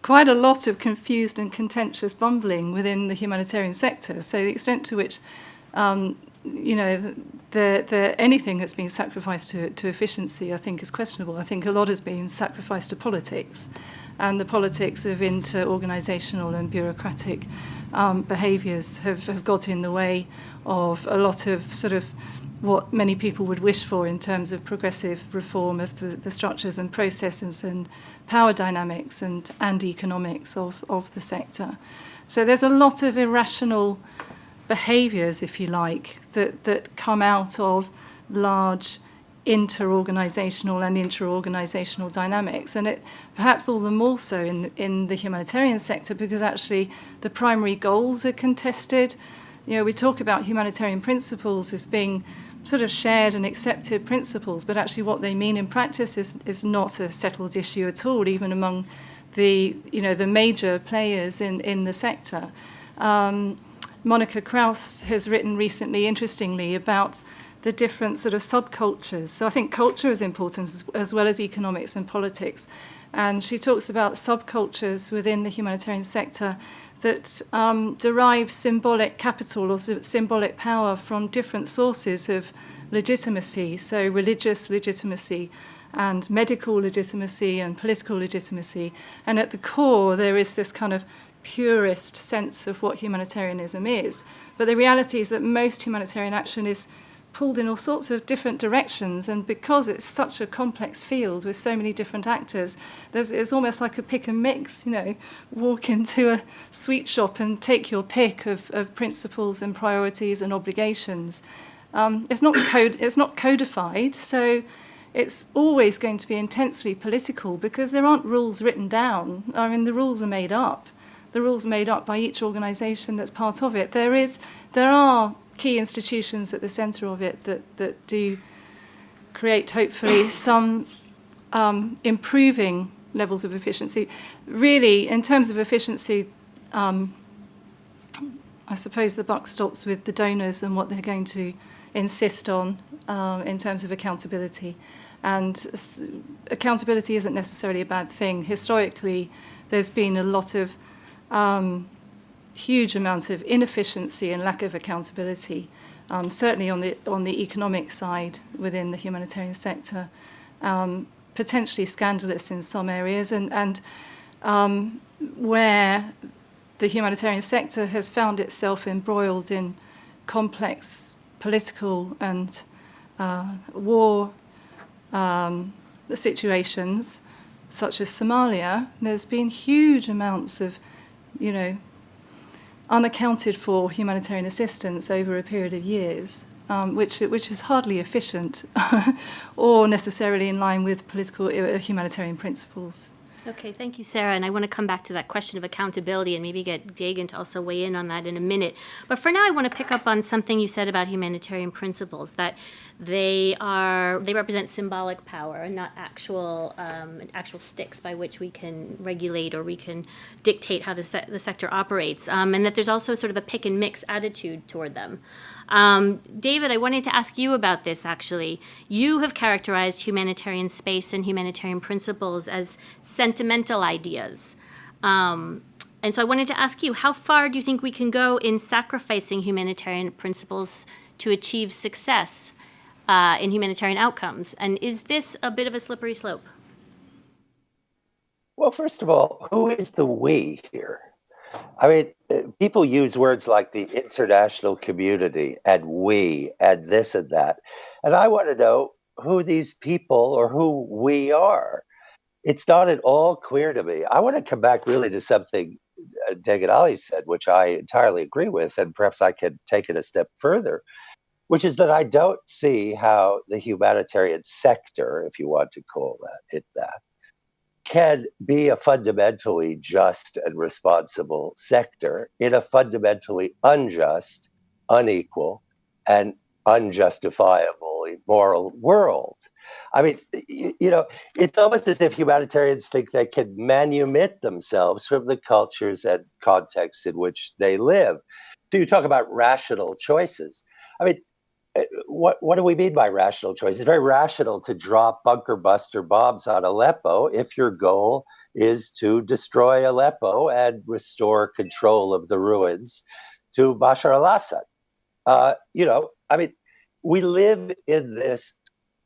quite a lot of confused and contentious bumbling within the humanitarian sector. So the extent to which anything that's been sacrificed to efficiency, I think, is questionable. I think a lot has been sacrificed to politics, and the politics of inter-organisational and bureaucratic behaviours have got in the way of a lot of sort of what many people would wish for in terms of progressive reform of the structures and processes and power dynamics and economics of the sector. So there's a lot of irrational behaviours, if you like, that come out of large inter-organisational and intra-organisational dynamics, and it perhaps all the more so in the humanitarian sector, because actually the primary goals are contested. You know, we talk about humanitarian principles as being sort of shared and accepted principles, but actually what they mean in practice is not a settled issue at all, even among the major players in the sector. Monica Kraus has written recently, interestingly, about the different sort of subcultures. So I think culture is important as well as economics and politics. And she talks about subcultures within the humanitarian sector that derive symbolic capital or symbolic power from different sources of legitimacy, so religious legitimacy and medical legitimacy and political legitimacy. And at the core, there is this kind of purist sense of what humanitarianism is. But the reality is that most humanitarian action is pulled in all sorts of different directions, and because it's such a complex field with so many different actors, it's almost like a pick and mix. Walk into a sweet shop and take your pick of principles and priorities and obligations. It's not codified, so it's always going to be intensely political because there aren't rules written down. I mean, the rules are made up. The rules are made up by each organisation that's part of it. There are key institutions at the centre of it that do create, hopefully, some improving levels of efficiency. Really, in terms of efficiency, I suppose the buck stops with the donors and what they're going to insist on in terms of accountability. And accountability isn't necessarily a bad thing. Historically, there's been a lot of huge amounts of inefficiency and lack of accountability, certainly on the economic side within the humanitarian sector, potentially scandalous in some areas, and where the humanitarian sector has found itself embroiled in complex political and war situations, such as Somalia. There's been huge amounts of, unaccounted for humanitarian assistance over a period of years, which is hardly efficient or necessarily in line with political humanitarian principles. Okay, thank you, Sarah. And I want to come back to that question of accountability and maybe get Dagan to also weigh in on that in a minute. But for now, I want to pick up on something you said about humanitarian principles, that they represent symbolic power and not actual sticks by which we can regulate or we can dictate how the sector operates, and that there's also sort of a pick and mix attitude toward them. David, I wanted to ask you about this, actually. You have characterized humanitarian space and humanitarian principles as sentimental ideas. And so I wanted to ask you, how far do you think we can go in sacrificing humanitarian principles to achieve success in humanitarian outcomes? And is this a bit of a slippery slope? Well, first of all, who is the we here? I mean, people use words like the international community and we and this and that. And I want to know who these people or who we are. It's not at all clear to me. I want to come back really to something Dagan Ali said, which I entirely agree with, and perhaps I could take it a step further, which is that I don't see how the humanitarian sector, if you want to call it that, can be a fundamentally just and responsible sector in a fundamentally unjust, unequal, and unjustifiably moral world. I mean, it's almost as if humanitarians think they can manumit themselves from the cultures and contexts in which they live. So you talk about rational choices. I mean, what do we mean by rational choice? It's very rational to drop bunker buster bombs on Aleppo if your goal is to destroy Aleppo and restore control of the ruins to Bashar al-Assad. I mean, we live in this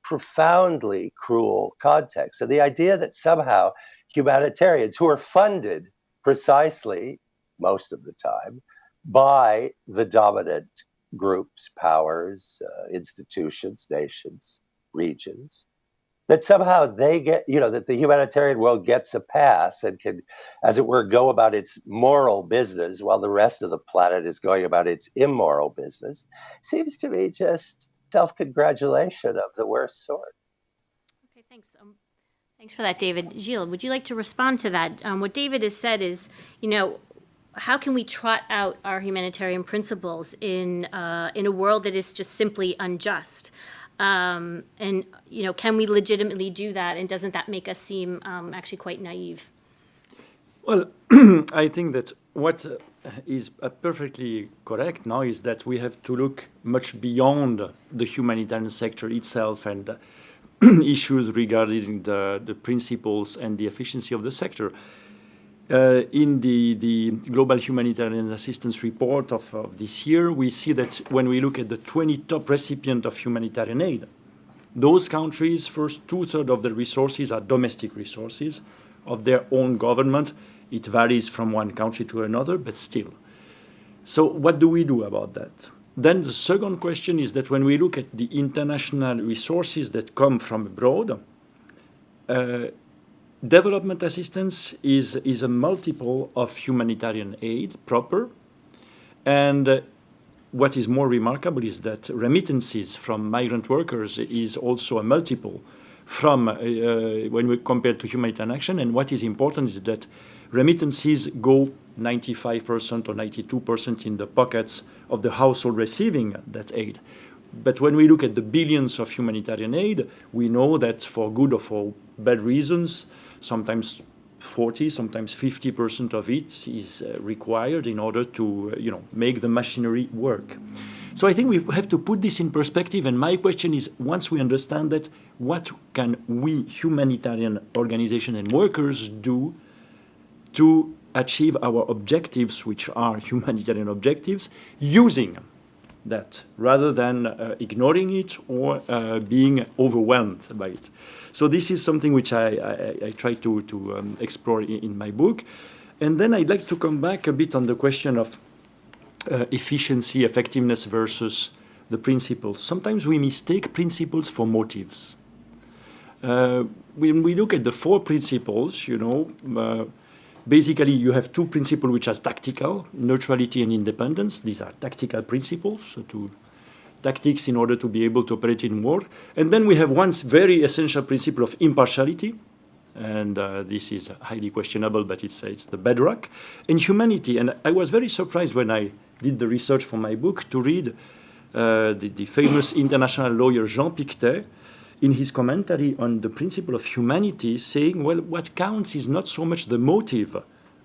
profoundly cruel context. And the idea that somehow humanitarians who are funded precisely, most of the time, by the dominant groups, powers, institutions, nations, regions, that somehow they get, that the humanitarian world gets a pass and can, as it were, go about its moral business while the rest of the planet is going about its immoral business, seems to me just self-congratulation of the worst sort. Okay, thanks. Thanks for that, David. Gilles, would you like to respond to that? What David has said is, how can we trot out our humanitarian principles in a world that is just simply unjust? And can we legitimately do that? And doesn't that make us seem actually quite naive? Well, I think that what is perfectly correct now is that we have to look much beyond the humanitarian sector itself and issues regarding the principles and the efficiency of the sector. In the Global Humanitarian Assistance Report of this year, we see that when we look at the 20 top recipients of humanitarian aid, those countries, first 2/3 of the resources are domestic resources of their own government. It varies from one country to another, but still. So what do we do about that? Then the second question is that when we look at the international resources that come from abroad, development assistance is a multiple of humanitarian aid proper. And what is more remarkable is that remittances from migrant workers is also a multiple from when we compare to humanitarian action. And what is important is that remittances go 95% or 92% in the pockets of the household receiving that aid. But when we look at the billions of humanitarian aid, we know that for good or for bad reasons, sometimes 40, sometimes 50% of it is required in order to, make the machinery work. So I think we have to put this in perspective. And my question is, once we understand that, what can we, humanitarian organizations and workers, do to achieve our objectives, which are humanitarian objectives, using that rather than ignoring it or being overwhelmed by it. So this is something which I try to explore in my book. And then I'd like to come back a bit on the question of efficiency, effectiveness versus the principles. Sometimes we mistake principles for motives. When we look at the 4 principles, basically you have 2 principles which are tactical, neutrality and independence. These are tactical principles, so tactics in order to be able to operate in war. And then we have one very essential principle of impartiality, and this is highly questionable, but it's the bedrock, and humanity. And I was very surprised when I did the research for my book to read the famous international lawyer Jean Pictet in his commentary on the principle of humanity, saying, well, what counts is not so much the motive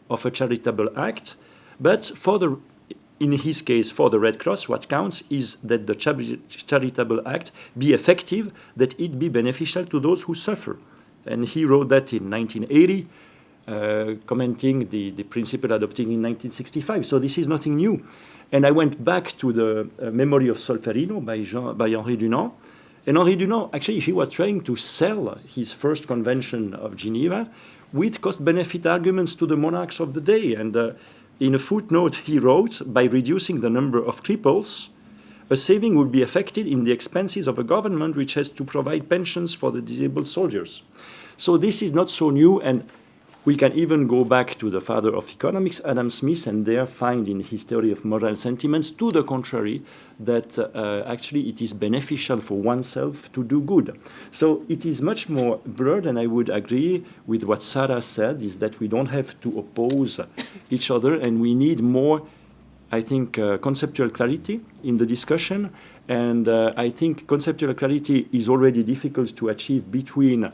of a charitable act, but in his case, for the Red Cross, what counts is that the charitable act be effective, that it be beneficial to those who suffer. And he wrote that in 1980, commenting the principle adopted in 1965. So this is nothing new. And I went back to the Memory of Solferino by Henri Dunant. And Henri Dunant, actually, he was trying to sell his first convention of Geneva with cost-benefit arguments to the monarchs of the day. And in a footnote, he wrote, by reducing the number of cripples, a saving would be effected in the expenses of a government which has to provide pensions for the disabled soldiers. So this is not so new, and we can even go back to the father of economics, Adam Smith, and there find in his theory of moral sentiments, to the contrary, that actually it is beneficial for oneself to do good. So it is much more broad, and I would agree with what Sarah said, is that we don't have to oppose each other, and we need more, I think, conceptual clarity in the discussion. And I think conceptual clarity is already difficult to achieve between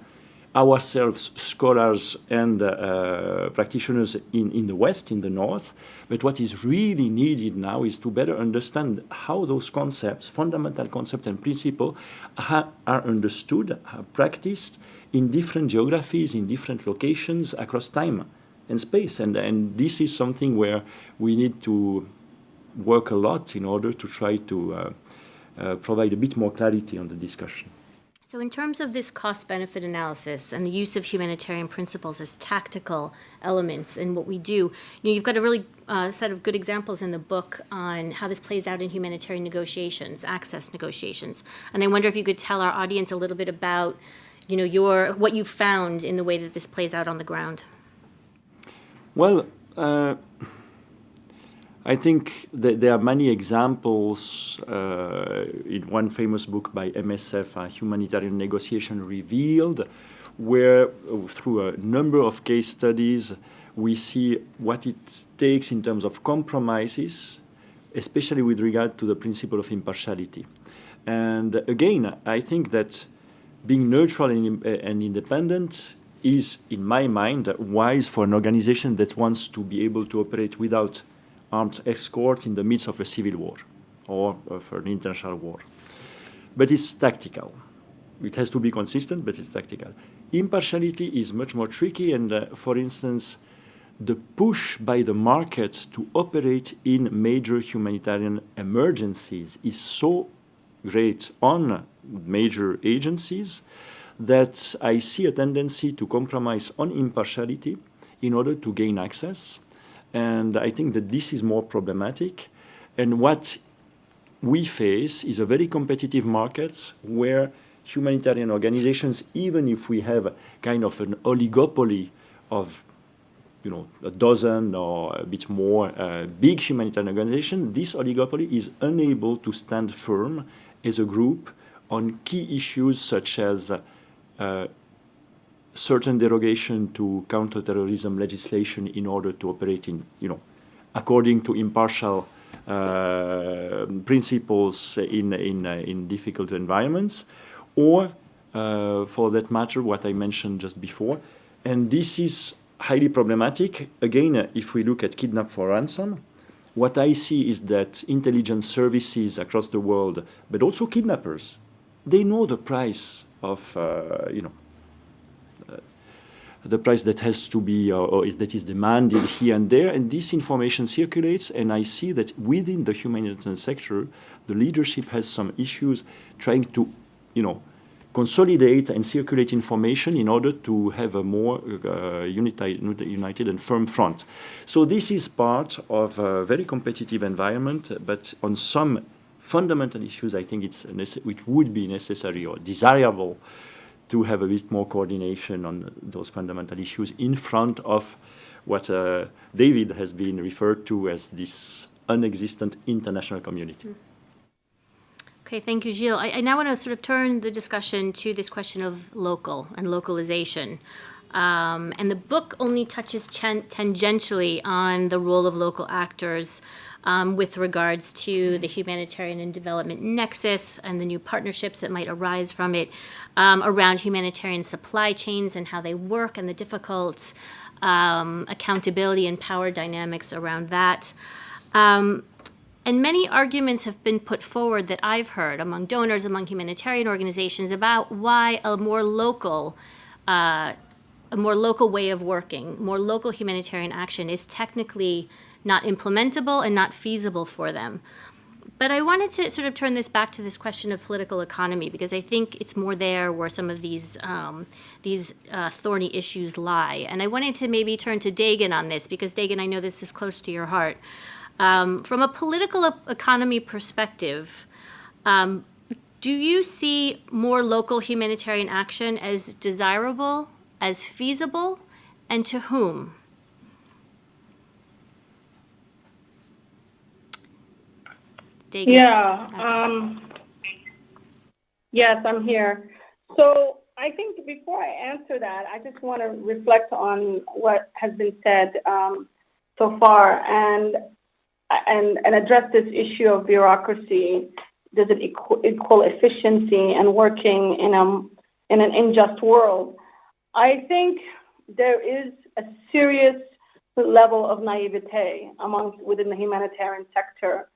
ourselves, scholars and practitioners in the West, in the North. But what is really needed now is to better understand how those concepts, fundamental concepts and principles, are understood, are practiced in different geographies, in different locations across time and space. And this is something where we need to work a lot in order to try to provide a bit more clarity on the discussion. So in terms of this cost-benefit analysis and the use of humanitarian principles as tactical elements in what we do, you've got a really set of good examples in the book on how this plays out in humanitarian negotiations, access negotiations. And I wonder if you could tell our audience a little bit about, what you found in the way that this plays out on the ground? Well, I think that there are many examples in one famous book by MSF, Humanitarian Negotiation Revealed, where through a number of case studies, we see what it takes in terms of compromises, especially with regard to the principle of impartiality. And again, I think that being neutral and independent is, in my mind, wise for an organization that wants to be able to operate without armed escort in the midst of a civil war or of an international war. But it's tactical. It has to be consistent, but it's tactical. Impartiality is much more tricky, and for instance, the push by the market to operate in major humanitarian emergencies is so great on major agencies that I see a tendency to compromise on impartiality in order to gain access. And I think that this is more problematic. And what we face is a very competitive market where humanitarian organizations, even if we have kind of an oligopoly of a dozen or a bit more big humanitarian organizations, this oligopoly is unable to stand firm as a group on key issues such as certain derogation to counterterrorism legislation in order to operate in, according to impartial principles in difficult environments, or for that matter, what I mentioned just before. And this is highly problematic. Again, if we look at kidnap for ransom, what I see is that intelligence services across the world, but also kidnappers, they know the price of, the price that has to be, or that is demanded here and there, and this information circulates, and I see that within the humanitarian sector, the leadership has some issues trying to, consolidate and circulate information in order to have a more united and firm front. So this is part of a very competitive environment, but on some fundamental issues, I think it would be necessary or desirable to have a bit more coordination on those fundamental issues in front of what David has been referred to as this unexistent international community. Okay, thank you, Gilles. I now want to sort of turn the discussion to this question of local and localization. And the book only touches tangentially on the role of local actors with regards to the humanitarian and development nexus and the new partnerships that might arise from it around humanitarian supply chains and how they work and the difficult accountability and power dynamics around that. And many arguments have been put forward that I've heard among donors, among humanitarian organizations about why a more local way of working, more local humanitarian action is technically not implementable and not feasible for them. But I wanted to sort of turn this back to this question of political economy, because I think it's more there where some of these thorny issues lie. And I wanted to maybe turn to Dagan on this, because Dagan, I know this is close to your heart. From a political economy perspective, do you see more local humanitarian action as desirable, as feasible, and to whom? Dagan. Yeah. Yes, I'm here. So I think before I answer that, I just want to reflect on what has been said so far and address this issue of bureaucracy. Does it equal efficiency and working in an unjust world? I think there is a serious level of naivete within the humanitarian sector.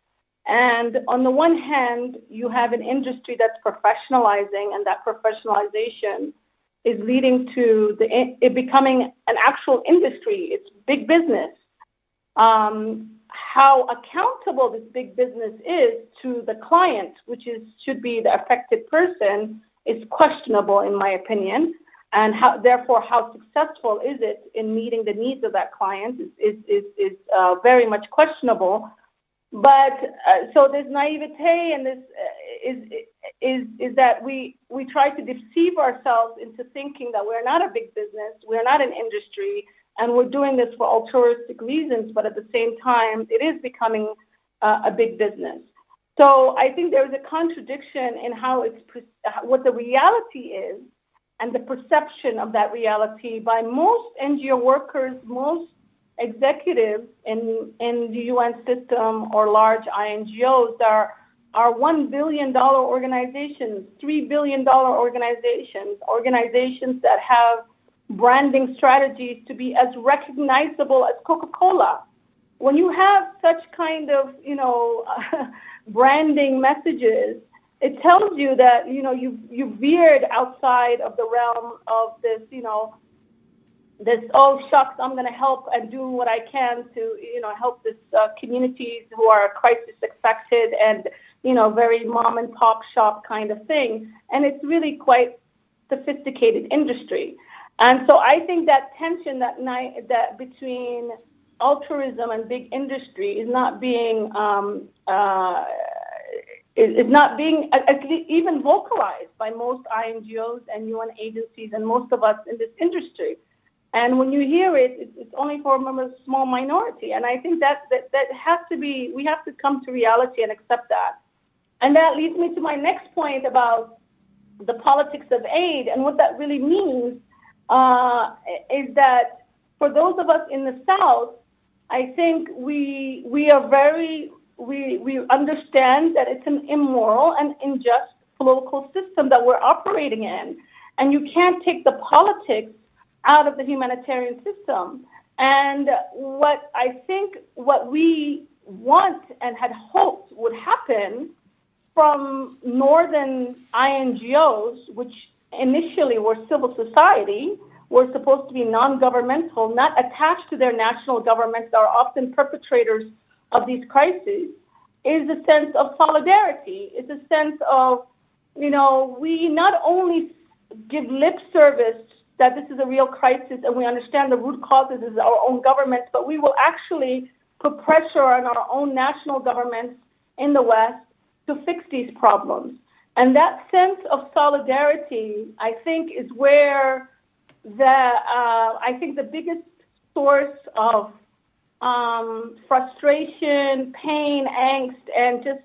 And on the one hand, you have an industry that's professionalizing, and that professionalization is leading to it becoming an actual industry. It's big business. How accountable this big business is to the client, which should be the affected person, is questionable in my opinion. And therefore, how successful is it in meeting the needs of that client is very much questionable. But so this naivete and this is that we try to deceive ourselves into thinking that we're not a big business, we're not an industry, and we're doing this for altruistic reasons, but at the same time, it is becoming a big business. So I think there's a contradiction in how what the reality is and the perception of that reality by most NGO workers, most executives in the UN system or large INGOs are $1 billion organizations, $3 billion organizations that have branding strategies to be as recognizable as Coca-Cola. When you have such kind of, branding messages, it tells you that, you've veered outside of the realm of this, oh, shucks, I'm going to help and do what I can to, help this communities who are crisis affected and, very mom and pop shop kind of thing. And it's really quite sophisticated industry. And so I think that tension that between altruism and big industry is not being even vocalized by most INGOs and UN agencies and most of us in this industry. And when you hear it, it's only for a small minority. And I think that has to be, we have to come to reality and accept that. And that leads me to my next point about the politics of aid. And what that really means is that for those of us in the South, I think we understand that it's an immoral and unjust political system that we're operating in. And you can't take the politics out of the humanitarian system. And what we want and had hoped would happen from northern INGOs, which initially were civil society, were supposed to be non-governmental, not attached to their national governments that are often perpetrators of these crises, is a sense of solidarity. It's a sense of, we not only give lip service that this is a real crisis and we understand the root causes is our own governments, but we will actually put pressure on our own national governments in the West to fix these problems. And that sense of solidarity, I think, is where I think the biggest source of frustration, pain, angst, and just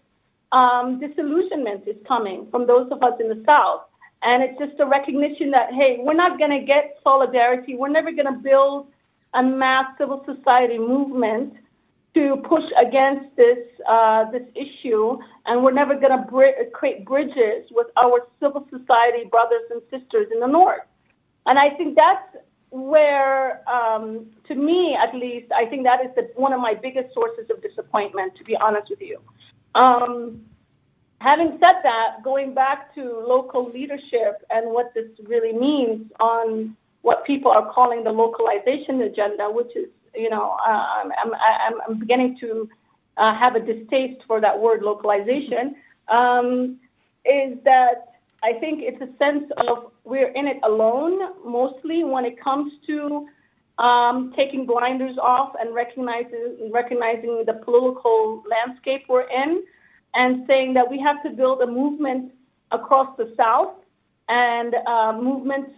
disillusionment is coming from those of us in the South. And it's just a recognition that, hey, we're not going to get solidarity. We're never going to build a mass civil society movement to push against this issue, and we're never going to create bridges with our civil society brothers and sisters in the North. And I think that's where, to me at least, I think that is one of my biggest sources of disappointment, to be honest with you. Having said that, going back to local leadership and what this really means on what people are calling the localization agenda, which is, I'm beginning to have a distaste for that word localization, is that I think it's a sense of we're in it alone, mostly when it comes to taking blinders off and recognizing the political landscape we're in, and saying that we have to build a movement across the South and movement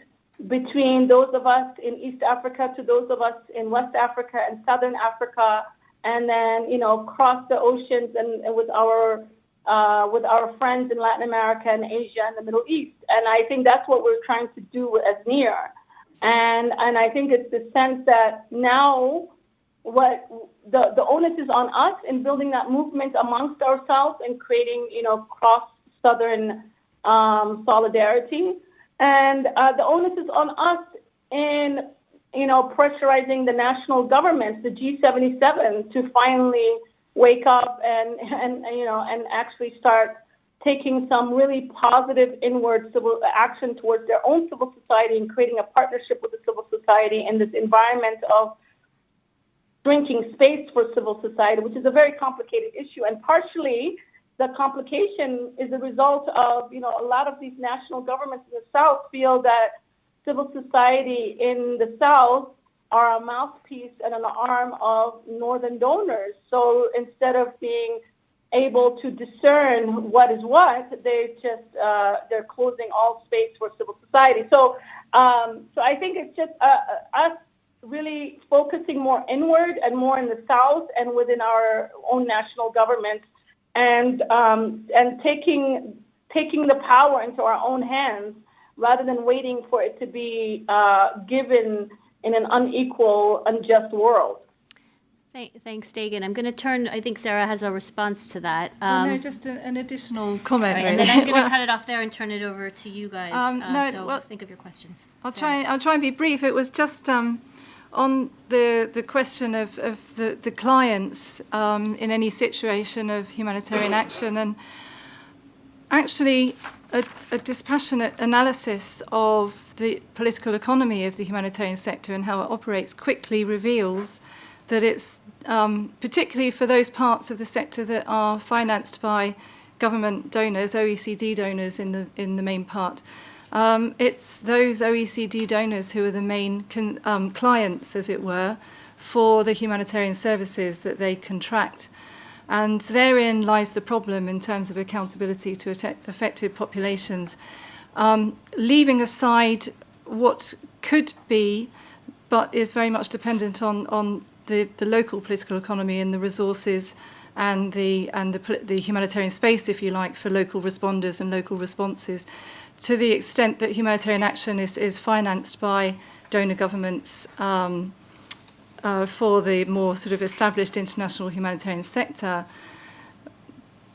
between those of us in East Africa to those of us in West Africa and Southern Africa, and then, cross the oceans and with our friends in Latin America and Asia and the Middle East. And I think that's what we're trying to do as NEAR. And I think it's the sense that now what the onus is on us in building that movement amongst ourselves and creating, cross-Southern solidarity. And the onus is on us in, pressurizing the national governments, the G77, to finally wake up and actually start taking some really positive inward civil action towards their own civil society and creating a partnership with the civil society in this environment of drinking space for civil society, which is a very complicated issue. And partially, the complication is a result of, a lot of these national governments in the South feel that civil society in the South are a mouthpiece and an arm of Northern donors. So instead of being able to discern what is what. They're closing all space for civil society. So I think it's just us really focusing more inward and more in the South and within our own national government, and taking the power into our own hands rather than waiting for it to be given in an unequal, unjust world. Thanks, Dagan. I'm going to turn, I think Sarah has a response to that. No, just an additional comment. Right, and then I'm going to cut it off there and turn it over to you guys. Think of your questions. I'll try and be brief. It was just on the question of the clients in any situation of humanitarian action, and actually a dispassionate analysis of the political economy of the humanitarian sector and how it operates quickly reveals that it's particularly for those parts of the sector that are financed by government donors, OECD donors in the main part. It's those OECD donors who are the main clients, as it were, for the humanitarian services that they contract. And therein lies the problem in terms of accountability to affected populations. Leaving aside what could be, but is very much dependent on the local political economy and the resources and the humanitarian space, if you like, for local responders and local responses, to the extent that humanitarian action is financed by donor governments for the more sort of established international humanitarian sector.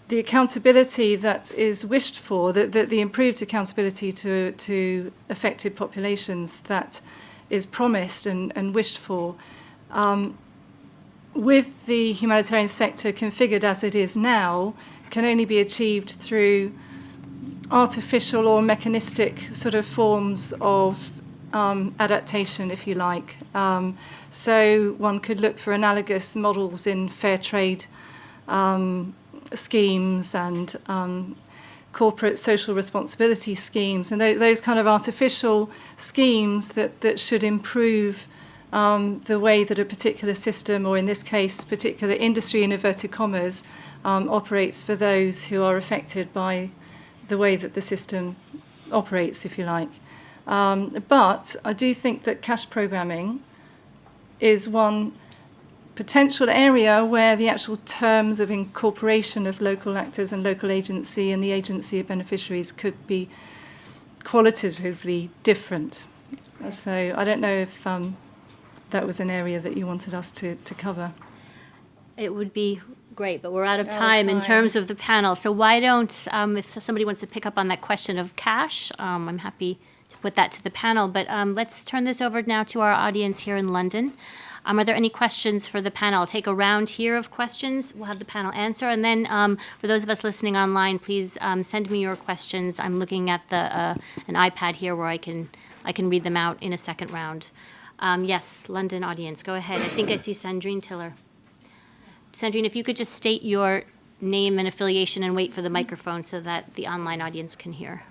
The accountability that is wished for, the improved accountability to affected populations that is promised and wished for, with the humanitarian sector configured as it is now, can only be achieved through artificial or mechanistic sort of forms of adaptation, if you like. So one could look for analogous models in fair trade schemes and corporate social responsibility schemes, and those kind of artificial schemes that should improve the way that a particular system, or in this case, particular industry in inverted commas, operates for those who are affected by the way that the system operates, if you like. But I do think that cash programming is one potential area where the actual terms of incorporation of local actors and local agency and the agency of beneficiaries could be qualitatively different. So I don't know if that was an area that you wanted us to cover. It would be great, but we're out of time in terms of the panel. So why don't, if somebody wants to pick up on that question of cash, I'm happy to put that to the panel. But let's turn this over now to our audience here in London. Are there any questions for the panel? I'll take a round here of questions. We'll have the panel answer. And then for those of us listening online, please send me your questions. I'm looking at an iPad here where I can read them out in a second round. Yes, London audience, go ahead. I think I see Sandrine Tiller. Sandrine, if you could just state your name and affiliation and wait for the microphone so that the online audience can hear.